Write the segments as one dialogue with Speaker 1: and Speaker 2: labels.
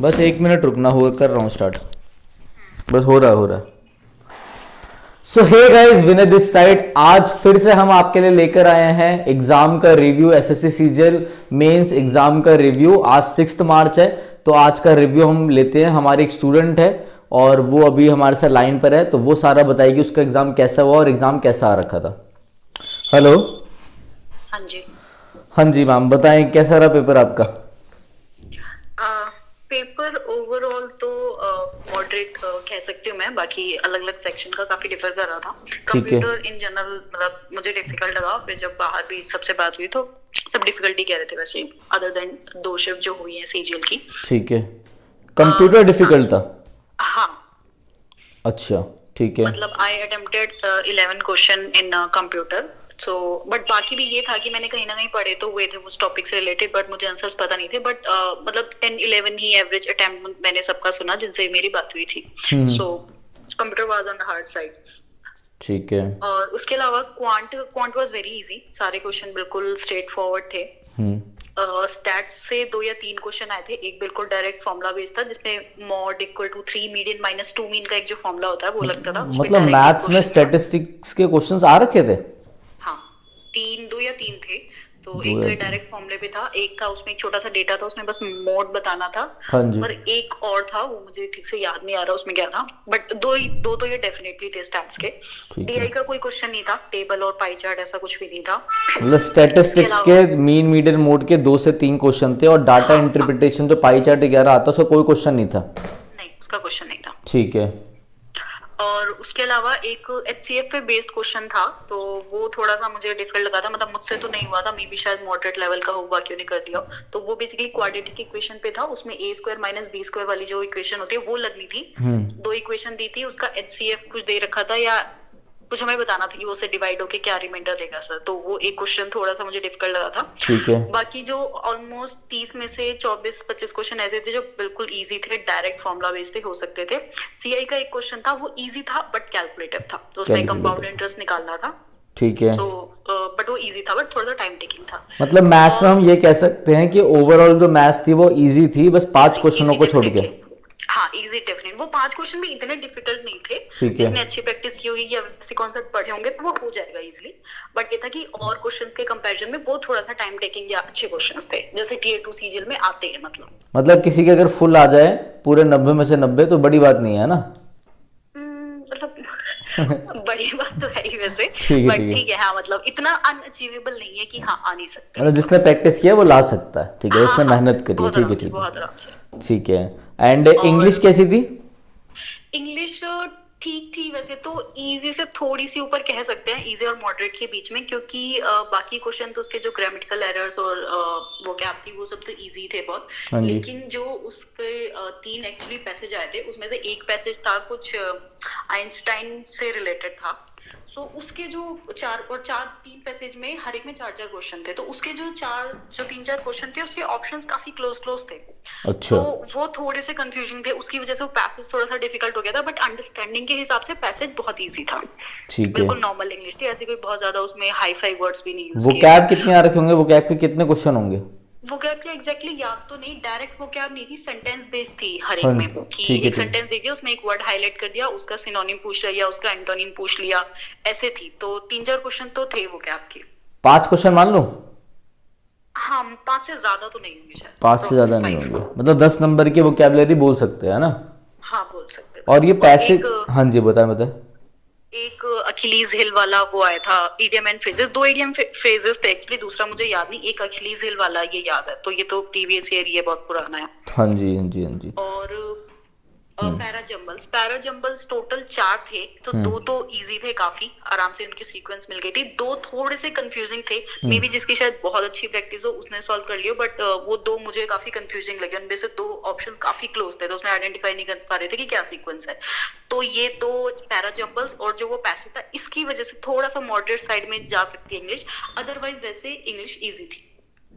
Speaker 1: बस 1 मिनट रुकना, हो कर रहा हूँ स्टार्ट। बस हो रहा है। So hey guys, Vinay this side. आज फिर से हम आपके लिए लेकर आए हैं एग्जाम का review, SSC CGL mains exam का रिव्यू। आज 6 मार्च है, तो आज का रिव्यू हम लेते हैं। हमारी एक स्टूडेंट है और वो अभी हमारे साथ लाइन पर है, तो वो सारा बताएगी उसका एग्जाम कैसा हुआ और एग्जाम कैसा आ रखा था। हेलो।
Speaker 2: हाँ जी।
Speaker 1: हाँ जी मैम, बताएं कैसा रहा पेपर आपका।
Speaker 2: पेपर ओवरऑल तो मॉडरेट कह सकती हूँ मैं। बाकी अलग अलग सेक्शन का काफी डिफर कर रहा था।
Speaker 1: ठीक है।
Speaker 2: कंप्यूटर इन जनरल मतलब मुझे डिफिकल्ट लगा। फिर जब बाहर भी सबसे बात हुई तो सब डिफिकल्टी कह रहे थे वैसे, अदर देन 2 शिफ्ट जो हुई है सीजीएल की।
Speaker 1: ठीक है, कंप्यूटर डिफिकल्ट था।
Speaker 2: हाँ,
Speaker 1: अच्छा ठीक है।
Speaker 2: मतलब आई attempted 11 question in computer. So but बाकी भी ये था कि मैंने कहीं ना कहीं पढ़े तो हुए थे उस टॉपिक से रिलेटेड, बट मुझे आंसर्स पता नहीं थे। बट मतलब 10-11 ही एवरेज अटेम्प्ट मैंने सबका सुना जिनसे मेरी बात हुई थी। So computer was on the hard side.
Speaker 1: ठीक है।
Speaker 2: और उसके अलावा क्वांट वाज वेरी इजी। सारे क्वेश्चन बिल्कुल स्ट्रेट फॉरवर्ड थे। स्टैट्स से 2 या 3 क्वेश्चन आए थे। एक बिल्कुल डायरेक्ट फॉर्मूला बेस्ड था जिसमें mode equal to 3 median minus 2 mean का एक जो फॉर्मूला होता है वो लगता था।
Speaker 1: मतलब मैथ्स में स्टैटिस्टिक्स के क्वेश्चंस आ रखे थे।
Speaker 2: हाँ, 2 या 3 थे। तो एक तो ये डायरेक्ट फॉर्मूले पे था, एक था उसमें एक छोटा सा डेटा था, उसमें बस मोड बताना था।
Speaker 1: हाँ जी।
Speaker 2: और एक और था वो मुझे ठीक से याद नहीं आ रहा उसमें क्या था। बट दो तो ये डेफिनेटली थे स्टैट्स के। डीआई का कोई क्वेश्चन नहीं था, टेबल और पाई चार्ट ऐसा कुछ भी नहीं था।
Speaker 1: मतलब स्टैटिस्टिक्स के मीन मीडियन मोड के 2 से 3 क्वेश्चन थे और डाटा इंटरप्रिटेशन जो पाई चार्ट 11 आता उसका कोई क्वेश्चन नहीं था।
Speaker 2: नहीं, उसका क्वेश्चन नहीं था।
Speaker 1: ठीक है।
Speaker 2: और उसके अलावा एक एचसीएफ पे बेस्ड क्वेश्चन था, तो वो थोड़ा सा मुझे डिफिकल्ट लगा था। मतलब मुझसे तो नहीं हुआ था, मे बी शायद मॉडरेट लेवल का होगा, क्यों नहीं कर दिया। तो वो बेसिकली क्वाड्रेटिक इक्वेशन पे था। उसमें ए स्क्वायर माइनस बी स्क्वायर वाली जो इक्वेशन होती है वो लगनी थी। 2 इक्वेशन दी थी, उसका एचसीएफ कुछ दे रखा था या कुछ हमें बताना था कि वो से डिवाइड होके क्या रिमाइंडर देगा सर। तो वो एक क्वेश्चन थोड़ा सा मुझे डिफिकल्ट लगा था।
Speaker 1: ठीक है।
Speaker 2: बाकी जो ऑलमोस्ट 30 में से 24-25 क्वेश्चन ऐसे थे जो बिल्कुल इजी थे, डायरेक्ट फॉर्मूला बेस्ड हो सकते थे। सीआई का एक क्वेश्चन था वो इजी था बट कैलकुलेटिव था, तो उसमें कंपाउंड इंटरेस्ट निकालना था।
Speaker 1: ठीक है।
Speaker 2: सो बट वो इजी था बट थोड़ा सा टाइम टेकिंग था।
Speaker 1: मतलब मैथ्स में हम ये कह सकते हैं कि ओवरऑल जो मैथ्स थी वो इजी थी, बस 5 क्वेश्चनों को छोड़ के।
Speaker 2: हाँ, इजी डेफिनेट। वो 5 क्वेश्चन भी इतने डिफिकल्ट नहीं थे।
Speaker 1: ठीक है।
Speaker 2: जिसने अच्छी प्रैक्टिस की होगी या वैसे कॉन्सेप्ट पढ़े होंगे तो वो हो जाएगा इजीली। बट ये था कि और क्वेश्चंस के कंपैरिजन में वो थोड़ा सा टाइम टेकिंग या अच्छे क्वेश्चंस थे जैसे टीयर 2 सीजीएल में आते हैं।
Speaker 1: मतलब किसी के अगर फुल आ जाए पूरे 90 में से 90 तो बड़ी बात नहीं है ना।
Speaker 2: मतलब बड़ी बात तो है ही वैसे।
Speaker 1: ठीक है।
Speaker 2: बट ठीक है, हाँ, मतलब इतना अनअचीवेबल नहीं है कि हाँ आ नहीं सकते।
Speaker 1: मतलब जिसने प्रैक्टिस किया वो ला सकता है। ठीक है, जिसने मेहनत करी है। ठीक है, ठीक
Speaker 2: बहुत
Speaker 1: है,
Speaker 2: आराम से।
Speaker 1: ठीक है। एंड इंग्लिश कैसी थी?
Speaker 2: इंग्लिश ठीक थी वैसे तो। इजी से थोड़ी सी ऊपर कह सकते हैं, इजी और मॉडरेट के बीच में, क्योंकि बाकी क्वेश्चन तो उसके जो ग्रामेटिकल एरर्स और वो क्या थी वो सब तो इजी थे बहुत। लेकिन जो उसके 3 एक्चुअली पैसेज आए थे उसमें से एक पैसेज था कुछ आइंस्टाइन से रिलेटेड था। सो उसके जो 3 पैसेज में हर एक में 4-4 क्वेश्चन थे। तो उसके जो 3-4 क्वेश्चन थे उसके ऑप्शंस काफी क्लोज थे।
Speaker 1: अच्छा।
Speaker 2: तो वो थोड़े से कंफ्यूजिंग थे, उसकी वजह से वो पैसेज थोड़ा सा डिफिकल्ट हो गया था। बट अंडरस्टैंडिंग के हिसाब से पैसेज बहुत इजी था।
Speaker 1: ठीक है।
Speaker 2: बिल्कुल नॉर्मल इंग्लिश थी, ऐसे कोई बहुत ज्यादा उसमें हाई फाई वर्ड्स भी नहीं यूज
Speaker 1: वो
Speaker 2: किए।
Speaker 1: कैब कितने आ रखे होंगे? वो कैब के कितने क्वेश्चन होंगे?
Speaker 2: वो कैब क्या एग्जैक्टली याद तो नहीं, डायरेक्ट वो कैब नहीं थी, सेंटेंस बेस्ड थी हर एक में। कि एक सेंटेंस दे दिया, उसमें एक वर्ड हाईलाइट कर दिया, उसका सिनोनिम पूछ लिया, उसका एंटोनिम पूछ लिया, ऐसे थी। तो 3-4 क्वेश्चन तो थे वो कैब के।
Speaker 1: 5 क्वेश्चन मान लो।
Speaker 2: हाँ, 5 से ज्यादा तो नहीं होंगे शायद।
Speaker 1: 5 से ज्यादा नहीं होंगे, मतलब 10 नंबर की वोकैबुलरी बोल सकते हैं ना।
Speaker 2: हाँ, बोल सकते।
Speaker 1: और ये पैसे। हाँ जी, बताएं।
Speaker 2: एक अखिलीज हिल वाला वो आया था, idiom and phrases. 2 idiom phrases थे एक्चुअली, दूसरा मुझे याद नहीं। एक अखिलीज हिल वाला ये याद है, तो ये तो प्रीवियस ईयर, ये बहुत पुराना है।
Speaker 1: हाँ जी, हाँ जी, हाँ जी।
Speaker 2: और पैराजम्बल्स टोटल 4 थे, तो 2 तो इजी थे, काफी आराम से उनकी सीक्वेंस मिल गई थी। 2 थोड़े से कंफ्यूजिंग थे, मे बी जिसकी शायद बहुत अच्छी प्रैक्टिस हो उसने सॉल्व कर लिया। बट वो 2 मुझे काफी कंफ्यूजिंग लगे। उनमें से 2 ऑप्शंस काफी क्लोज थे, तो उसमें आइडेंटिफाई नहीं कर पा रहे थे कि क्या सीक्वेंस है। तो ये 2 पैराजम्बल्स और जो वो पैसेज था, इसकी वजह से थोड़ा सा मॉडरेट साइड में जा सकती है इंग्लिश। अदरवाइज वैसे इंग्लिश इजी थी।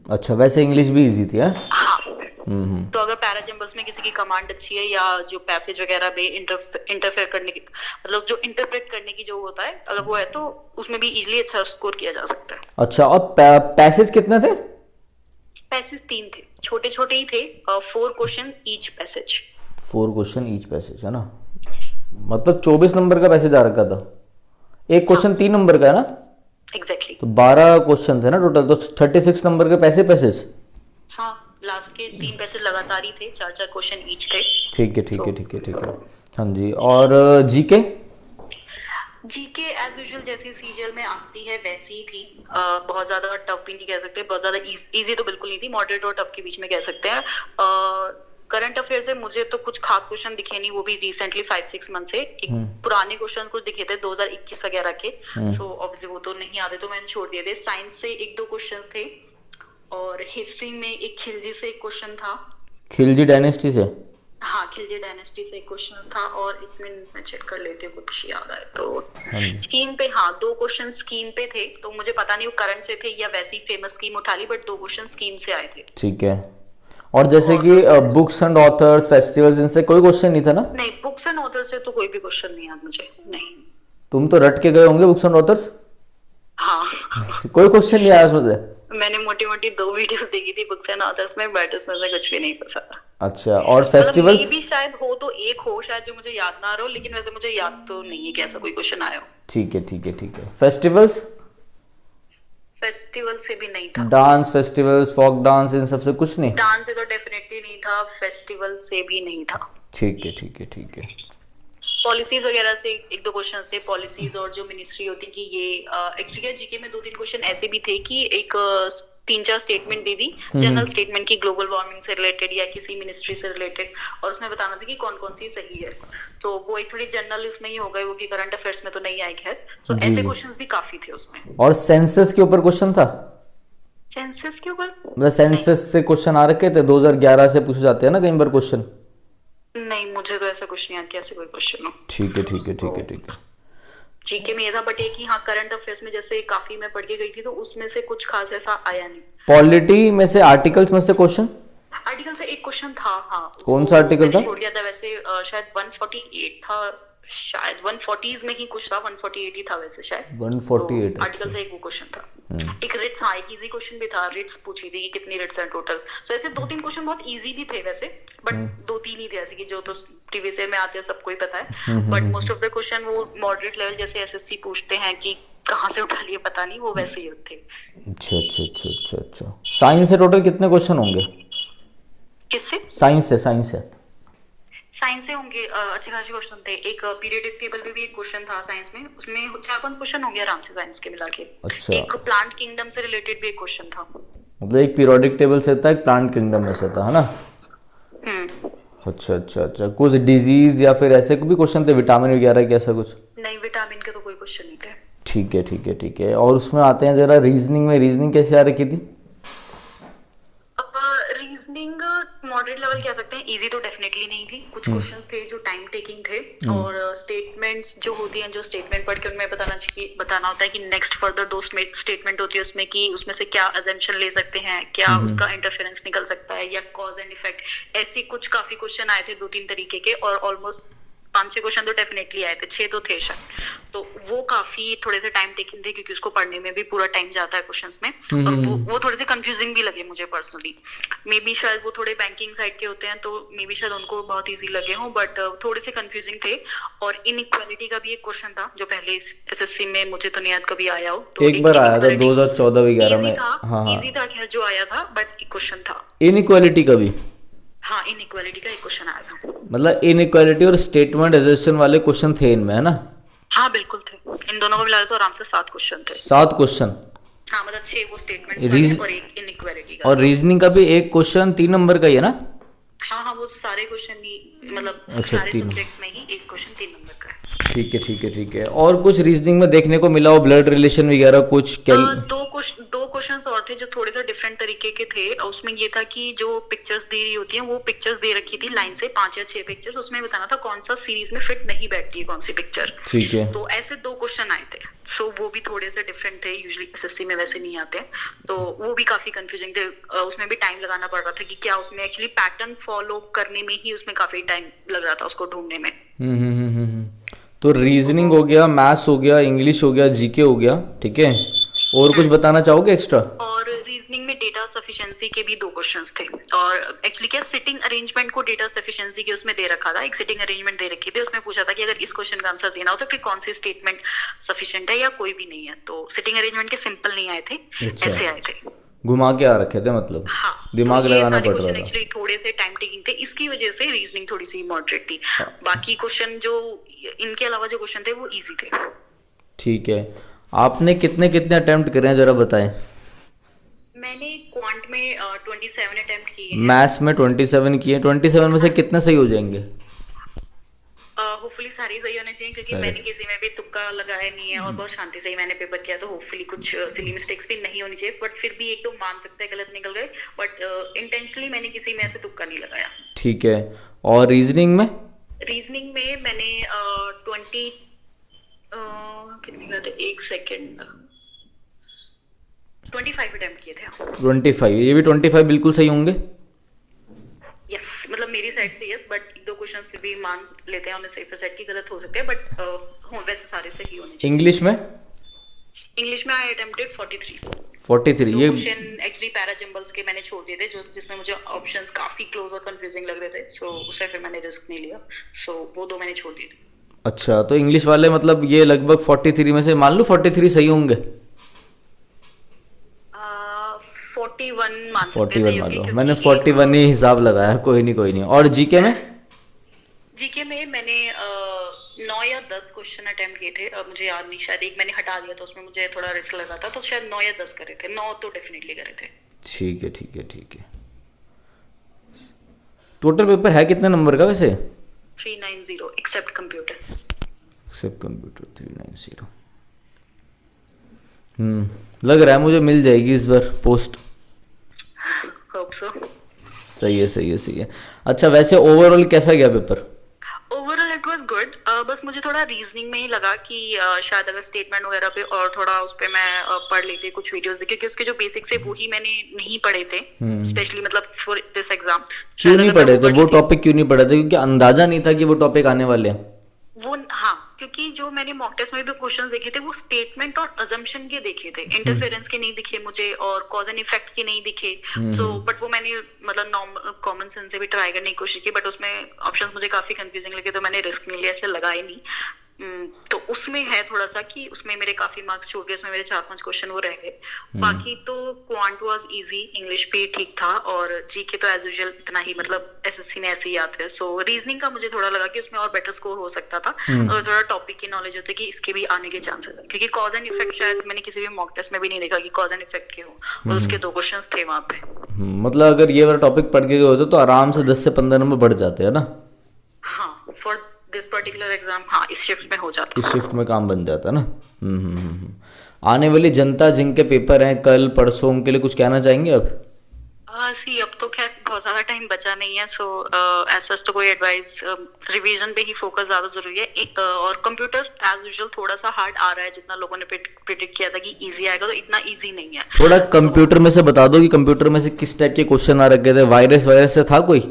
Speaker 1: अच्छा, वैसे इंग्लिश भी इजी थी।
Speaker 2: हाँ। तो अगर पैराजम्बल्स में किसी की कमांड अच्छी है या जो पैसेज वगैरह में इंटरफेयर करने की, मतलब जो इंटरप्रेट करने की जो होता है, अगर वो है तो उसमें भी इजीली अच्छा स्कोर किया जा सकता है।
Speaker 1: अच्छा, और पैसेज कितने थे?
Speaker 2: पैसेज 3 थे, छोटे छोटे ही थे, 4 question each passage.
Speaker 1: 4 question each passage है ना, मतलब 24 नंबर का पैसेज आ रखा था, एक क्वेश्चन 3 नंबर का है ना,
Speaker 2: एग्जैक्टली।
Speaker 1: तो 12 क्वेश्चन थे ना टोटल, तो 36 नंबर के पैसेज।
Speaker 2: हाँ, लास्ट के 3 पैसेज लगातार ही थे, 4-4 क्वेश्चन ईच थे।
Speaker 1: ठीक है ठीक है ठीक है ठीक है। हाँ जी, और जीके?
Speaker 2: जीके एज यूजुअल जैसी सीजीएल में आती है वैसी ही थी, बहुत ज्यादा टफ भी नहीं कह सकते, बहुत ज्यादा इजी तो बिल्कुल नहीं थी, मॉडरेट और टफ के बीच में कह सकते हैं। करंट अफेयर से मुझे तो कुछ खास क्वेश्चन दिखे नहीं, वो भी रिसेंटली 5-6 मंथ से। एक पुराने क्वेश्चन कुछ दिखे थे 2021 वगैरह के, सो ऑब्वियसली वो तो नहीं आते, तो मैंने छोड़ दिए थे। साइंस से 1-2 क्वेश्चन थे, और हिस्ट्री में एक खिलजी से एक क्वेश्चन था।
Speaker 1: खिलजी डायनेस्टी से?
Speaker 2: हाँ, खिलजी डायनेस्टी से एक क्वेश्चन था, और एक मिनट में चेक कर लेती हूँ कुछ याद आए तो। स्कीम पे, हाँ 2 क्वेश्चन स्कीम पे थे, तो मुझे पता नहीं वो करंट से थे या वैसी फेमस स्कीम उठा ली, बट 2 क्वेश्चन स्कीम से आए थे।
Speaker 1: ठीक है, और जैसे कि बुक्स एंड ऑथर्स, फेस्टिवल्स, इनसे कोई क्वेश्चन नहीं था ना?
Speaker 2: नहीं, बुक्स एंड ऑथर से तो कोई भी क्वेश्चन नहीं याद मुझे, नहीं।
Speaker 1: तुम तो रट के गए होंगे बुक्स एंड ऑथर्स?
Speaker 2: हाँ
Speaker 1: कोई क्वेश्चन नहीं आया उसमें से?
Speaker 2: मैंने मोटी मोटी 2 वीडियोस देखी थी बुक्स एंड ऑथर्स में, बट उसमें से कुछ भी नहीं फंसा।
Speaker 1: अच्छा, और फेस्टिवल्स?
Speaker 2: मतलब भी शायद हो तो एक हो शायद जो मुझे याद ना आ रहा हो, लेकिन वैसे मुझे याद तो नहीं है कि ऐसा कोई क्वेश्चन आया हो।
Speaker 1: ठीक है ठीक है ठीक है। फेस्टिवल्स?
Speaker 2: फेस्टिवल से भी नहीं था।
Speaker 1: डांस फेस्टिवल्स, फोक डांस, इन सब से कुछ नहीं?
Speaker 2: डांस से तो डेफिनेटली नहीं था, फेस्टिवल से भी नहीं था।
Speaker 1: ठीक है ठीक है ठीक है।
Speaker 2: पॉलिसीज वगैरह से 1-2 क्वेश्चन थे, पॉलिसीज और जो मिनिस्ट्री होती कि ये एक्चुअली क्या जीके में 2-3 क्वेश्चन ऐसे भी थे कि एक 3-4 स्टेटमेंट दे दी, जनरल स्टेटमेंट की ग्लोबल वार्मिंग से रिलेटेड या किसी मिनिस्ट्री से रिलेटेड, और उसमें बताना था कि कौन कौन सी सही है, तो वो एक थोड़ी जनरल उसमें ही हो गए, वो कि करंट अफेयर्स में तो नहीं आए। खैर, तो ऐसे क्वेश्चंस भी काफी थे उसमें।
Speaker 1: और सेंसस के ऊपर क्वेश्चन था?
Speaker 2: सेंसस के ऊपर
Speaker 1: मतलब सेंसस से क्वेश्चन आ रखे थे, 2011 से पूछे जाते हैं ना कई बार क्वेश्चन।
Speaker 2: नहीं, मुझे तो ऐसा कुछ नहीं याद कि ऐसे कोई क्वेश्चन हो।
Speaker 1: ठीक है ठीक है ठीक है ठीक है।
Speaker 2: जीके में ये था, बट एक ही हाँ करंट अफेयर्स में जैसे काफी मैं पढ़ के गई थी, तो उसमें से कुछ खास ऐसा आया नहीं।
Speaker 1: पॉलिटी में से, आर्टिकल्स में से क्वेश्चन?
Speaker 2: आर्टिकल से एक क्वेश्चन था, हाँ।
Speaker 1: कौन सा आर्टिकल था?
Speaker 2: छोड़ दिया था वैसे, शायद 148 था, शायद 140s में ही कुछ था, 148 ही था वैसे शायद।
Speaker 1: 148
Speaker 2: आर्टिकल से एक वो क्वेश्चन था। एक रिट्स, हाँ एक इजी क्वेश्चन भी था, रिट्स पूछी थी कि कितनी रिट्स हैं टोटल। सो ऐसे 2-3 क्वेश्चन बहुत इजी भी थे वैसे, बट 2-3 ही थे ऐसे कि जो तो प्रीवियस ईयर में आते हैं सबको ही पता है, but most of the question वो मॉडरेट लेवल जैसे एसएससी पूछते हैं कि कहाँ से उठा लिए पता नहीं, वो वैसे ही थे।
Speaker 1: अच्छा अच्छा अच्छा अच्छा अच्छा। साइंस से टोटल कितने क्वेश्चन होंगे?
Speaker 2: किससे?
Speaker 1: साइंस से, साइंस से।
Speaker 2: साइंस से होंगे अच्छे खासे क्वेश्चन थे। एक पीरियडिक टेबल में भी एक क्वेश्चन था साइंस में, उसमें 4-5 क्वेश्चन होंगे आराम से साइंस के मिला के।
Speaker 1: अच्छा।
Speaker 2: एक प्लांट किंगडम से रिलेटेड भी एक क्वेश्चन था।
Speaker 1: मतलब एक पीरियोडिक टेबल से था, एक प्लांट किंगडम में से था, है ना?
Speaker 2: हम्म।
Speaker 1: अच्छा अच्छा अच्छा। कुछ डिजीज या फिर ऐसे भी क्वेश्चन थे, विटामिन वगैरह के, ऐसा कुछ?
Speaker 2: नहीं, विटामिन के तो कोई क्वेश्चन नहीं थे।
Speaker 1: ठीक है ठीक है ठीक है। और उसमें आते हैं जरा रीजनिंग में, रीजनिंग कैसे आ रखी थी?
Speaker 2: रीजनिंग मॉडरेट लेवल कह सकते हैं, इजी तो डेफिनेटली नहीं थी। कुछ क्वेश्चंस थे जो टाइम टेकिंग थे, और स्टेटमेंट्स जो होती हैं, जो स्टेटमेंट पढ़ के उनमें बताना होता है कि नेक्स्ट फर्दर 2 स्टेटमेंट होती है उसमें, कि उसमें से क्या अजम्पशन ले सकते हैं, क्या उसका इंटरफेरेंस निकल सकता है, या कॉज एंड इफेक्ट। ऐसे कुछ काफी क्वेश्चन आए थे 2-3 तरीके के, और ऑलमोस्ट 5-6 क्वेश्चन तो डेफिनेटली आए थे, 6 तो थे शायद। तो वो काफी थोड़े से टाइम टेकिंग थे, क्योंकि उसको पढ़ने में भी पूरा टाइम जाता है क्वेश्चंस में, और वो थोड़े से कंफ्यूजिंग भी लगे मुझे पर्सनली। मे बी शायद वो थोड़े बैंकिंग साइड के होते हैं, तो मे बी शायद उनको बहुत इजी लगे हों, बट थोड़े से कंफ्यूजिंग थे। और इनइक्वालिटी का भी एक क्वेश्चन था जो पहले एसएससी में मुझे तो नहीं याद कभी आया हो। तो
Speaker 1: एक बार आया था 2014-15 में।
Speaker 2: हाँ, इजी था खैर जो आया था, बट एक क्वेश्चन था
Speaker 1: इनइक्वालिटी का भी।
Speaker 2: हाँ, इनइक्वालिटी का एक क्वेश्चन आया था।
Speaker 1: मतलब इनइक्वालिटी और स्टेटमेंट एग्जीस्टेंस वाले क्वेश्चन थे इनमें, है ना?
Speaker 2: हाँ बिल्कुल थे, इन दोनों को मिला तो आराम से 7 क्वेश्चन थे।
Speaker 1: 7 क्वेश्चन?
Speaker 2: हाँ, मतलब 6 वो स्टेटमेंट और एक इनइक्वालिटी का।
Speaker 1: और रीजनिंग का भी एक क्वेश्चन 3 नंबर का ही है ना?
Speaker 2: हाँ हाँ, वो सारे क्वेश्चन ही, मतलब
Speaker 1: अच्छा,
Speaker 2: सारे
Speaker 1: 3
Speaker 2: सब्जेक्ट्स में ही एक क्वेश्चन 3 नंबर का है।
Speaker 1: ठीक है ठीक है ठीक है। और कुछ रीजनिंग में देखने को मिला हो, ब्लड रिलेशन वगैरह कुछ?
Speaker 2: दो क्वेश्चंस और थे जो थोड़े से डिफरेंट तरीके के थे। उसमें ये था कि जो पिक्चर्स दे रही होती हैं, वो पिक्चर्स दे रखी थी लाइन से 5 या 6 पिक्चर्स, उसमें बताना था कौन सा सीरीज में फिट नहीं बैठती है कौन सी पिक्चर।
Speaker 1: ठीक है।
Speaker 2: तो ऐसे 2 क्वेश्चन आए थे, सो वो भी थोड़े से डिफरेंट थे, यूजुअली एसएससी में वैसे नहीं आते, तो वो भी काफी कंफ्यूजिंग थे। उसमें भी टाइम लगाना पड़ रहा था कि क्या उसमें एक्चुअली पैटर्न फॉलो करने में ही उसमें काफी टाइम लग रहा था उसको ढूंढने में।
Speaker 1: तो रीजनिंग हो गया, मैथ्स हो गया, इंग्लिश हो गया, जीके हो गया, ठीक है। और कुछ बताना चाहोगे एक्स्ट्रा?
Speaker 2: और रीजनिंग में में डेटा सफिशिएंसी के भी 2 क्वेश्चंस थे, और एक्चुअली क्या सिटिंग अरेंजमेंट को डेटा सफिशिएंसी के उसमें दे रखा था, एक सिटिंग अरेंजमेंट दे रखी थी, उसमें पूछा था कि अगर इस क्वेश्चन का आंसर देना हो तो फिर कौन सी स्टेटमेंट सफिशिएंट है या कोई भी नहीं है। तो सिटिंग अरेंजमेंट के सिंपल नहीं आए थे,
Speaker 1: अच्छा,
Speaker 2: ऐसे आए थे।
Speaker 1: घुमा के आ रखे थे मतलब,
Speaker 2: हाँ,
Speaker 1: दिमाग
Speaker 2: तो ये
Speaker 1: लगाना
Speaker 2: सारे
Speaker 1: पड़ रहा
Speaker 2: क्वेश्चन
Speaker 1: था।
Speaker 2: एक्चुअली थोड़े से टाइम टेकिंग थे, इसकी वजह से रीजनिंग थोड़ी सी मॉडरेट थी।
Speaker 1: हाँ।
Speaker 2: बाकी क्वेश्चन जो इनके अलावा जो क्वेश्चन थे वो इजी थे।
Speaker 1: ठीक है, आपने कितने कितने अटेम्प्ट करे हैं जरा बताएं।
Speaker 2: मैंने क्वांट में 27 अटेम्प्ट किए हैं।
Speaker 1: मैथ्स में 27 किए, 27 में से कितने सही हो जाएंगे?
Speaker 2: होपफुली सारी सही होने चाहिए, क्योंकि
Speaker 1: सारे।
Speaker 2: मैंने किसी में भी तुक्का लगाया नहीं है और बहुत शांति से ही मैंने पेपर किया, तो होपफुली कुछ सिली मिस्टेक्स भी नहीं होनी चाहिए, बट फिर भी एक दो मान सकते हैं गलत निकल गए, बट इंटेंशनली मैंने किसी में ऐसे तुक्का नहीं लगाया।
Speaker 1: ठीक है, और रीजनिंग में?
Speaker 2: रीजनिंग में मैंने 20 कितने गए थे, एक सेकेंड, 25 अटेम्प्ट किए थे।
Speaker 1: 25, ये भी 25 बिल्कुल सही होंगे?
Speaker 2: यस, मतलब मेरी साइड से यस, बट एक दो क्वेश्चंस फिर भी मान लेते हैं, उन्हें सेफर साइड की गलत हो सकते हैं, बट वैसे सारे सही होने चाहिए।
Speaker 1: इंग्लिश में?
Speaker 2: इंग्लिश में आई अटेम्प्टेड 43।
Speaker 1: 43, ये
Speaker 2: क्वेश्चन एक्चुअली पैराजम्बल्स के मैंने छोड़ दिए थे, जो जिसमें मुझे ऑप्शंस काफी क्लोज और कंफ्यूजिंग लग रहे थे, सो उससे फिर मैंने रिस्क नहीं लिया, सो वो 2 मैंने छोड़ दिए थे।
Speaker 1: अच्छा, तो इंग्लिश वाले मतलब ये लगभग 43 में से मान लो 43 सही होंगे?
Speaker 2: 41 मान सकते
Speaker 1: 41
Speaker 2: सही
Speaker 1: मान
Speaker 2: होंगे,
Speaker 1: लो,
Speaker 2: क्योंकि
Speaker 1: मैंने 41 ही हिसाब लगाया, कोई नहीं कोई नहीं। और जीके में?
Speaker 2: जीके में मैंने 9 या 10 क्वेश्चन अटेम्प्ट किए थे, मुझे याद नहीं, शायद एक मैंने हटा दिया था, उसमें मुझे थोड़ा रिस्क लगा था, तो शायद 9 या 10 करे थे, 9 तो डेफिनेटली करे थे।
Speaker 1: ठीक है ठीक है ठीक है। टोटल पेपर है कितने नंबर का वैसे?
Speaker 2: 390 एक्सेप्ट कंप्यूटर।
Speaker 1: सिर्फ कंप्यूटर 390। लग रहा है मुझे मिल जाएगी इस बार पोस्ट।
Speaker 2: Hope so.
Speaker 1: सही है सही है सही है। अच्छा, वैसे ओवरऑल कैसा गया paper?
Speaker 2: Overall it was good, बस मुझे थोड़ा रीजनिंग में ही लगा कि शायद अगर स्टेटमेंट वगैरह पे और थोड़ा उस पे मैं पढ़ लेती, कुछ वीडियोस देखे, क्योंकि उसके जो बेसिक्स है वो ही मैंने नहीं पढ़े थे, स्पेशली मतलब फॉर दिस एग्जाम।
Speaker 1: क्यों नहीं पढ़े थे वो टॉपिक, क्यों नहीं पढ़े थे? क्योंकि अंदाजा नहीं था कि वो टॉपिक आने वाले हैं।
Speaker 2: वो हाँ, क्योंकि जो मैंने मॉक टेस्ट में भी क्वेश्चन देखे थे वो स्टेटमेंट और अजम्पशन के देखे थे, इंटरफेरेंस के नहीं दिखे मुझे और कॉज एंड इफेक्ट के नहीं दिखे। सो बट वो मैंने मतलब नॉर्मल कॉमन सेंस से भी ट्राई करने की कोशिश की, बट उसमें ऑप्शंस मुझे काफी कंफ्यूजिंग लगे, तो मैंने रिस्क नहीं लिया, ऐसे लगा ही नहीं। तो उसमें है थोड़ा सा कि उसमें मेरे काफी मार्क्स छूट गए, उसमें मेरे 4-5 क्वेश्चन वो रह गए। बाकी तो क्वांट वाज इजी, इंग्लिश भी ठीक था, और जीके तो एज यूजुअल इतना ही, मतलब एसएससी में ऐसे ही आते हैं। सो रीजनिंग का मुझे थोड़ा लगा कि उसमें और बेटर स्कोर हो सकता था, और थोड़ा टॉपिक की नॉलेज होती कि इसके भी आने के चांसेस है, क्योंकि कॉज एंड इफेक्ट शायद मैंने किसी भी मॉक टेस्ट में भी नहीं देखा कि कॉज एंड इफेक्ट के हो, और उसके 2 क्वेश्चंस थे वहां पे।
Speaker 1: मतलब अगर ये वाला टॉपिक पढ़ के गए होते तो आराम से 10 से 15 नंबर बढ़ जाते हैं ना?
Speaker 2: हाँ, फॉर दिस पर्टिकुलर एग्जाम हाँ इस शिफ्ट में हो जाता,
Speaker 1: इस शिफ्ट में काम बन जाता ना। आने वाली जनता जिनके पेपर हैं कल परसों, उनके लिए कुछ कहना चाहेंगे अब?
Speaker 2: सी अब तो खैर बहुत ज्यादा टाइम बचा नहीं है, सो ऐसा तो कोई एडवाइस, रिवीजन पे ही फोकस ज्यादा जरूरी है। और कंप्यूटर एज यूजुअल थोड़ा सा हार्ड आ रहा है, जितना लोगों ने प्रिडिक्ट किया था कि इजी आएगा, तो इतना इजी नहीं है।
Speaker 1: थोड़ा कंप्यूटर में से बता दो कि कंप्यूटर में से किस टाइप के क्वेश्चन आ रखे थे? वायरस से था कोई?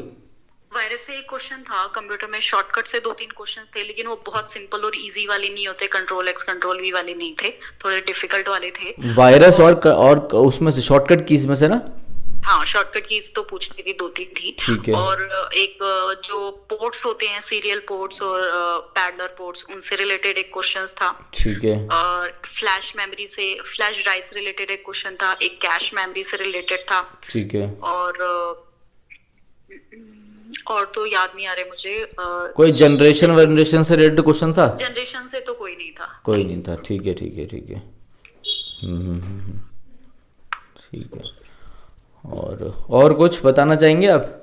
Speaker 2: वायरस से एक क्वेश्चन था, कंप्यूटर में शॉर्टकट से 2-3 क्वेश्चन थे, लेकिन वो बहुत सिंपल और इजी वाले नहीं होते, कंट्रोल एक्स कंट्रोल वी वाले नहीं थे, थोड़े डिफिकल्ट वाले थे।
Speaker 1: वायरस और उसमें से शॉर्टकट कीज में से ना?
Speaker 2: हाँ, शॉर्टकट कीज तो पूछनी थी, 2-3 थी।
Speaker 1: ठीक है।
Speaker 2: और एक जो पोर्ट्स होते हैं, सीरियल पोर्ट्स और पैडलर पोर्ट्स, उनसे रिलेटेड एक क्वेश्चन था। ठीक है। और फ्लैश मेमोरी से, फ्लैश ड्राइव से रिलेटेड एक क्वेश्चन था, एक कैश मेमोरी से रिलेटेड था। ठीक है। और तो याद नहीं आ रहे मुझे।
Speaker 1: कोई जनरेशन से रिलेटेड क्वेश्चन था?
Speaker 2: जनरेशन से तो कोई नहीं था।
Speaker 1: कोई नहीं था, ठीक है ठीक है ठीक है। ठीक है। और कुछ बताना चाहेंगे आप?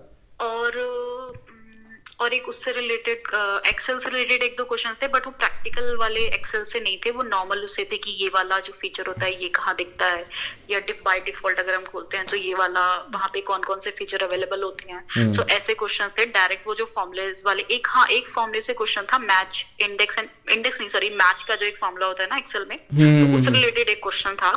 Speaker 2: और एक उससे रिलेटेड, एक्सेल से रिलेटेड 1-2 क्वेश्चंस थे, बट वो प्रैक्टिकल वाले एक्सेल से नहीं थे, वो नॉर्मल उससे थे कि ये वाला जो फीचर होता है ये कहाँ दिखता है, या बाय डिफॉल्ट अगर हम खोलते हैं तो ये वाला वहाँ पे कौन कौन से फीचर अवेलेबल होते हैं। सो ऐसे क्वेश्चंस थे। डायरेक्ट वो जो फॉर्मुलेज वाले, एक फॉर्मुले से क्वेश्चन था, मैच मैच का जो एक फॉर्मुला होता है ना एक्सेल में, तो उससे रिलेटेड एक क्वेश्चन था,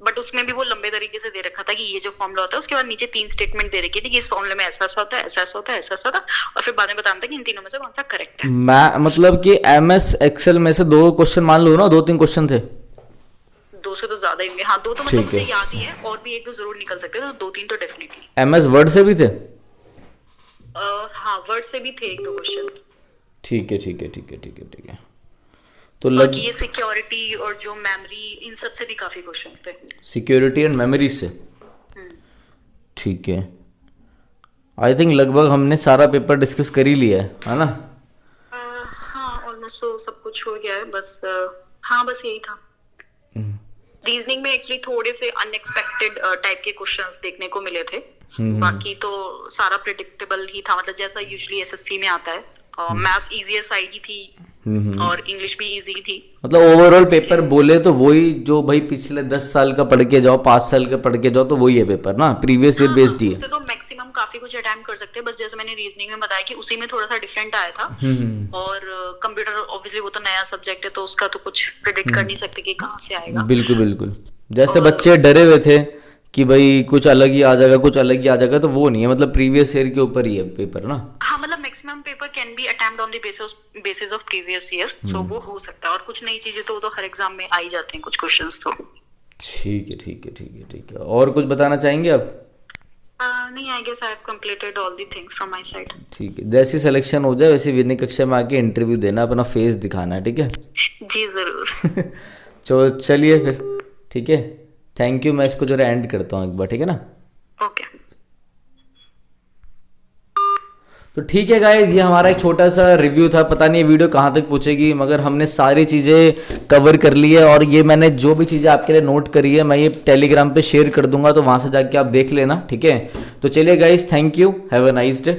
Speaker 2: बट उसमें भी वो लंबे तरीके से दे रखा था कि ये जो फॉर्मुला होता है, उसके बाद नीचे 3 स्टेटमेंट दे रखी थी कि इस फॉर्मुले में ऐसा होता है, ऐसा होता है, ऐसा होता है, और फिर बाद में बताना था कि इन तीनों में से कौन सा करेक्ट है। मैं
Speaker 1: मतलब कि एमएस एक्सेल में से 2 क्वेश्चन मान लो ना, 2-3 क्वेश्चन थे।
Speaker 2: 2 से तो ज्यादा ही होंगे। हाँ 2 तो मतलब
Speaker 1: ठीक है।
Speaker 2: मुझे याद ही है, और भी 1-2 जरूर निकल सकते हैं, तो 2-3 तो डेफिनेटली।
Speaker 1: MS वर्ड से भी थे?
Speaker 2: हाँ वर्ड से भी थे 1-2 क्वेश्चन।
Speaker 1: ठीक है ठीक है ठीक है ठीक है ठीक है। तो
Speaker 2: बाकी ये सिक्योरिटी और जो मेमोरी, इन सब से भी काफी क्वेश्चंस थे।
Speaker 1: सिक्योरिटी एंड मेमोरी से, ठीक है। आई थिंक लगभग हमने सारा पेपर डिस्कस कर ही लिया है ना?
Speaker 2: हाँ ऑलमोस्ट तो सब कुछ हो गया है, बस हाँ बस यही था। रीजनिंग में एक्चुअली थोड़े से अनएक्सपेक्टेड टाइप के क्वेश्चंस देखने को मिले थे, बाकी तो सारा प्रिडिक्टेबल ही था, मतलब जैसा यूजुअली एसएससी में आता है। मैथ्स इजीएस्ट साइड ही थी, और इंग्लिश भी इजी थी।
Speaker 1: मतलब ओवरऑल पेपर बोले तो वही जो भाई पिछले 10 साल का पढ़ के जाओ, 5 साल का पढ़ के जाओ, तो वही है पेपर ना, प्रीवियस ईयर बेस्ड ही है।
Speaker 2: उससे तो मैक्सिमम काफी कुछ अटेम्प्ट कर सकते हैं, बस जैसे मैंने रीजनिंग में बताया कि उसी में थोड़ा सा डिफरेंट आया था। और कंप्यूटर ऑब्वियसली वो तो नया सब्जेक्ट है, तो उसका तो कुछ प्रिडिक्ट कर नहीं सकते कि कहाँ से आएगा।
Speaker 1: बिल्कुल बिल्कुल। जैसे बच्चे डरे हुए थे कि भाई कुछ अलग ही आ जाएगा, कुछ अलग ही आ जाएगा, तो वो नहीं है, मतलब प्रीवियस ईयर के ऊपर ही है पेपर ना।
Speaker 2: हाँ मतलब maximum paper can be attempt on the basis of previous year, so वो हो सकता है। और कुछ नई चीजें तो वो तो हर एग्जाम में आ ही जाते हैं, कुछ क्वेश्चंस तो।
Speaker 1: ठीक है ठीक है ठीक है ठीक है। और कुछ बताना चाहेंगे आप?
Speaker 2: नहीं, I guess I have completed all the things from my side.
Speaker 1: ठीक है, जैसी सिलेक्शन हो जाए वैसे विनय कक्षा में आके इंटरव्यू देना, अपना फेस दिखाना है, ठीक है?
Speaker 2: जी जरूर।
Speaker 1: तो चलिए फिर, ठीक है, थैंक यू। मैं इसको जरा एंड करता हूँ एक बार, ठीक है ना?
Speaker 2: ओके
Speaker 1: तो ठीक है गाइज, ये हमारा एक छोटा सा रिव्यू था। पता नहीं ये वीडियो कहाँ तक पहुंचेगी, मगर हमने सारी चीज़ें कवर कर ली है। और ये मैंने जो भी चीज़ें आपके लिए नोट करी है, मैं ये टेलीग्राम पे शेयर कर दूंगा, तो वहाँ से जाके आप देख लेना, ठीक है? तो चलिए guys, thank you, have a nice day.